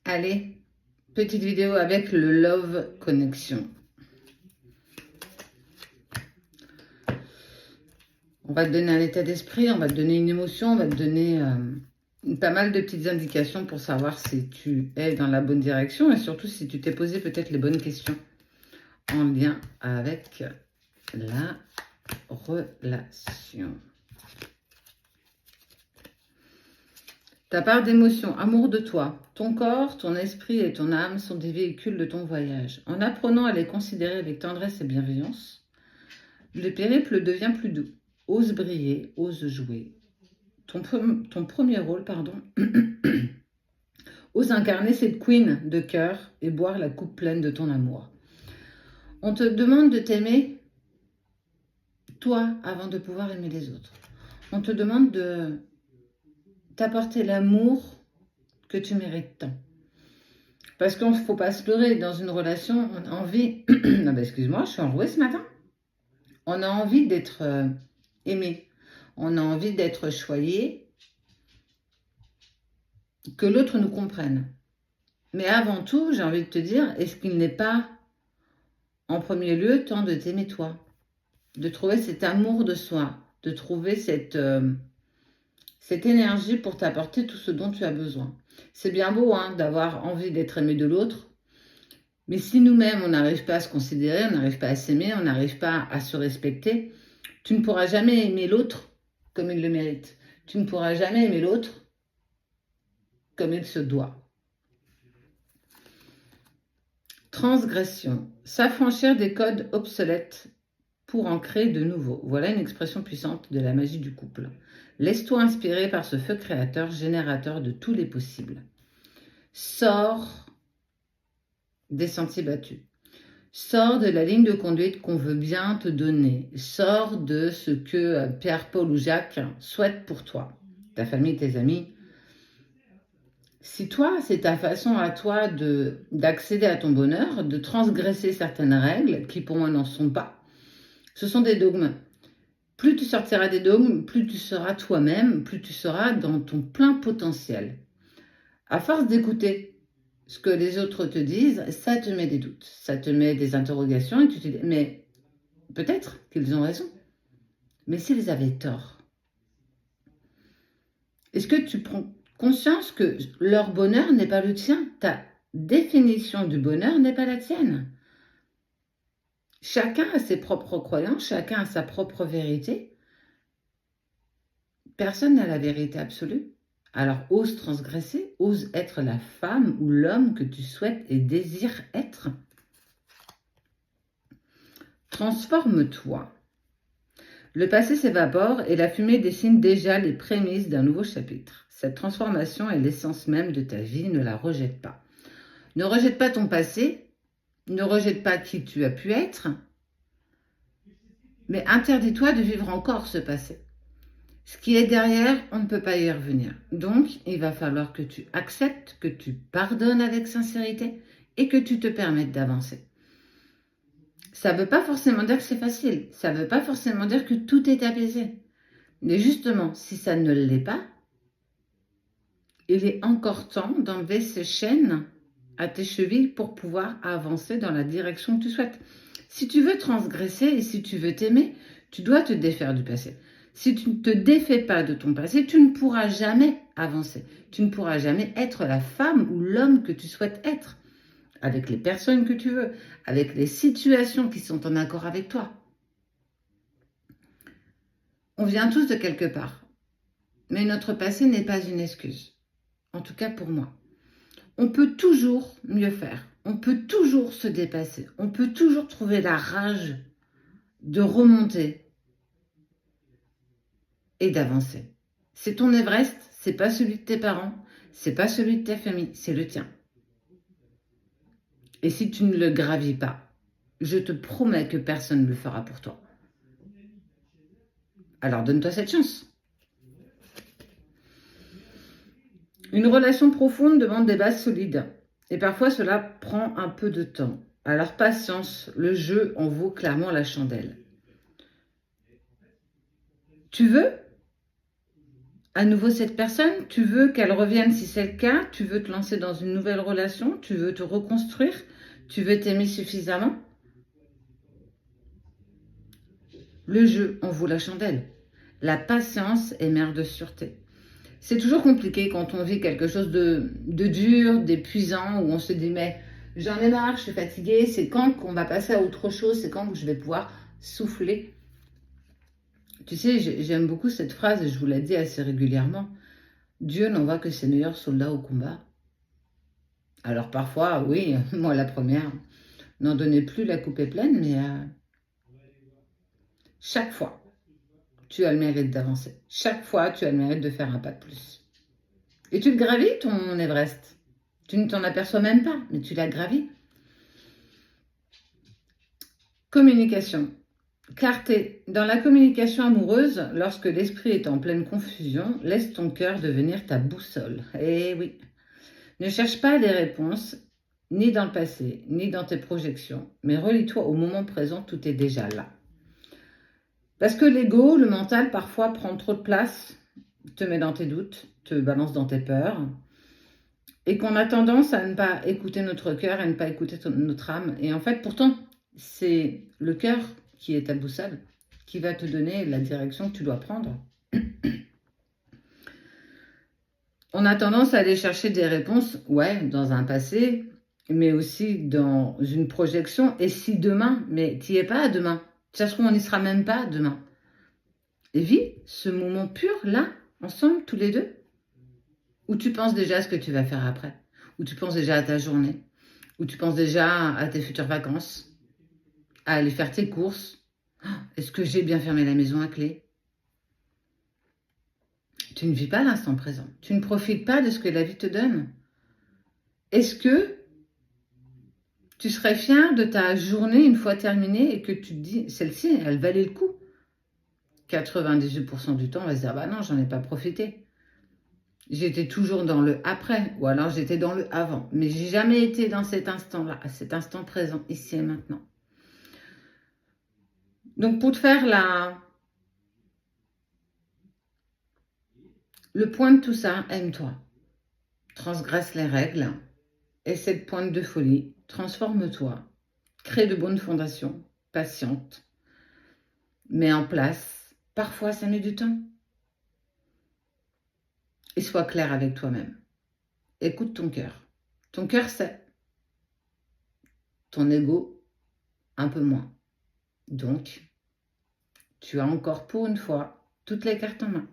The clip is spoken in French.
Allez, petite vidéo avec le Love Connection. On va te donner un état d'esprit, on va te donner une émotion, on va te donner pas mal de petites indications pour savoir si tu es dans la bonne direction et surtout si tu t'es posé peut-être les bonnes questions en lien avec la relation. Ta part d'émotion, amour de toi, ton corps, ton esprit et ton âme sont des véhicules de ton voyage. En apprenant à les considérer avec tendresse et bienveillance, le périple devient plus doux. Ose briller, ose jouer. Ton premier rôle, ose incarner cette queen de cœur et boire la coupe pleine de ton amour. On te demande de t'aimer, toi, avant de pouvoir aimer les autres. On te demande de t'apporter l'amour que tu mérites tant. Parce qu'il ne faut pas se leurrer, dans une relation, on a envie... non, excuse-moi, je suis enrouée ce matin. On a envie d'être aimé. On a envie d'être choyé. Que l'autre nous comprenne. Mais avant tout, j'ai envie de te dire, est-ce qu'il n'est pas, en premier lieu, temps de t'aimer toi? De trouver cet amour de soi. De trouver cette énergie pour t'apporter tout ce dont tu as besoin. C'est bien beau d'avoir envie d'être aimé de l'autre, mais si nous-mêmes, on n'arrive pas à se considérer, on n'arrive pas à s'aimer, on n'arrive pas à se respecter, tu ne pourras jamais aimer l'autre comme il le mérite. Tu ne pourras jamais aimer l'autre comme il se doit. Transgression, s'affranchir des codes obsolètes pour en créer de nouveaux. Voilà une expression puissante de la magie du couple. Laisse-toi inspirer par ce feu créateur, générateur de tous les possibles. Sors des sentiers battus. Sors de la ligne de conduite qu'on veut bien te donner. Sors de ce que Pierre, Paul ou Jacques souhaitent pour toi, ta famille, tes amis. Si toi, c'est ta façon à toi d'accéder à ton bonheur, de transgresser certaines règles qui pour moi n'en sont pas, ce sont des dogmes. Plus tu sortiras des dogmes, plus tu seras toi-même, plus tu seras dans ton plein potentiel. À force d'écouter ce que les autres te disent, ça te met des doutes, ça te met des interrogations et tu te dis, mais peut-être qu'ils ont raison. Mais s'ils avaient tort, est-ce que tu prends conscience que leur bonheur n'est pas le tien? Ta définition du bonheur n'est pas la tienne. Chacun a ses propres croyances, chacun a sa propre vérité. Personne n'a la vérité absolue. Alors ose transgresser, ose être la femme ou l'homme que tu souhaites et désires être. Transforme-toi. Le passé s'évapore et la fumée dessine déjà les prémices d'un nouveau chapitre. Cette transformation est l'essence même de ta vie, ne la rejette pas. Ne rejette pas ton passé, ne rejette pas qui tu as pu être, mais interdis-toi de vivre encore ce passé. Ce qui est derrière, on ne peut pas y revenir. Donc, il va falloir que tu acceptes, que tu pardonnes avec sincérité et que tu te permettes d'avancer. Ça ne veut pas forcément dire que c'est facile. Ça ne veut pas forcément dire que tout est apaisé. Mais justement, si ça ne l'est pas, il est encore temps d'enlever ces chaînes à tes chevilles pour pouvoir avancer dans la direction que tu souhaites. Si tu veux transgresser et si tu veux t'aimer, tu dois te défaire du passé. Si tu ne te défais pas de ton passé, tu ne pourras jamais avancer. Tu ne pourras jamais être la femme ou l'homme que tu souhaites être, avec les personnes que tu veux, avec les situations qui sont en accord avec toi. On vient tous de quelque part, mais notre passé n'est pas une excuse. En tout cas pour moi. On peut toujours mieux faire. On peut toujours se dépasser. On peut toujours trouver la rage de remonter et d'avancer. C'est ton Everest, c'est pas celui de tes parents, c'est pas celui de ta famille, c'est le tien. Et si tu ne le gravis pas, je te promets que personne ne le fera pour toi. Alors donne-toi cette chance. Une relation profonde demande des bases solides. Et parfois cela prend un peu de temps. Alors patience, le jeu en vaut clairement la chandelle. Tu veux ? à nouveau cette personne, tu veux qu'elle revienne si c'est le cas, tu veux te lancer dans une nouvelle relation, tu veux te reconstruire, tu veux t'aimer suffisamment. Le jeu en vaut la chandelle. La patience est mère de sûreté. C'est toujours compliqué quand on vit quelque chose de dur, d'épuisant, où on se dit mais j'en ai marre, je suis fatiguée, c'est quand qu'on va passer à autre chose, c'est quand que je vais pouvoir souffler. Tu sais, j'aime beaucoup cette phrase et je vous la dis assez régulièrement. Dieu n'envoie que ses meilleurs soldats au combat. Alors parfois, oui, moi la première, n'en donnez plus, la coupe est pleine, mais chaque fois, tu as le mérite d'avancer. Chaque fois, tu as le mérite de faire un pas de plus. Et tu le gravis, ton Everest. Tu ne t'en aperçois même pas, mais tu l'as gravi. Communication. Clarté. Dans la communication amoureuse, lorsque l'esprit est en pleine confusion, laisse ton cœur devenir ta boussole. Eh oui. Ne cherche pas des réponses, ni dans le passé, ni dans tes projections, mais relie-toi au moment présent, tout est déjà là. Parce que l'ego, le mental, parfois prend trop de place, te met dans tes doutes, te balance dans tes peurs, et qu'on a tendance à ne pas écouter notre cœur et ne pas écouter notre âme. Et en fait, pourtant, c'est le cœur qui est ta boussole, qui va te donner la direction que tu dois prendre. On a tendance à aller chercher des réponses, ouais, dans un passé, mais aussi dans une projection. Et si demain, mais tu n'y es pas à demain. Ça se trouve, on n'y sera même pas demain. Et vis ce moment pur, là, ensemble, tous les deux, où tu penses déjà à ce que tu vas faire après, où tu penses déjà à ta journée, où tu penses déjà à tes futures vacances, à aller faire tes courses. Est-ce que j'ai bien fermé la maison à clé? Tu ne vis pas l'instant présent. Tu ne profites pas de ce que la vie te donne. Est-ce que tu serais fier de ta journée une fois terminée et que tu te dis, celle-ci, elle valait le coup? 98% du temps, on va se dire, bah non, j'en ai pas profité. J'étais toujours dans le après, ou alors j'étais dans le avant. Mais j'ai jamais été dans cet instant-là, à cet instant présent, ici et maintenant. Donc pour te faire le point de tout ça, aime-toi. Transgresse les règles. Et cette pointe de folie, transforme-toi. Crée de bonnes fondations, patiente. Mets en place. Parfois, ça met du temps. Et sois clair avec toi-même. Écoute ton cœur. Ton cœur sait. Ton ego, un peu moins. Donc, tu as encore pour une fois toutes les cartes en main.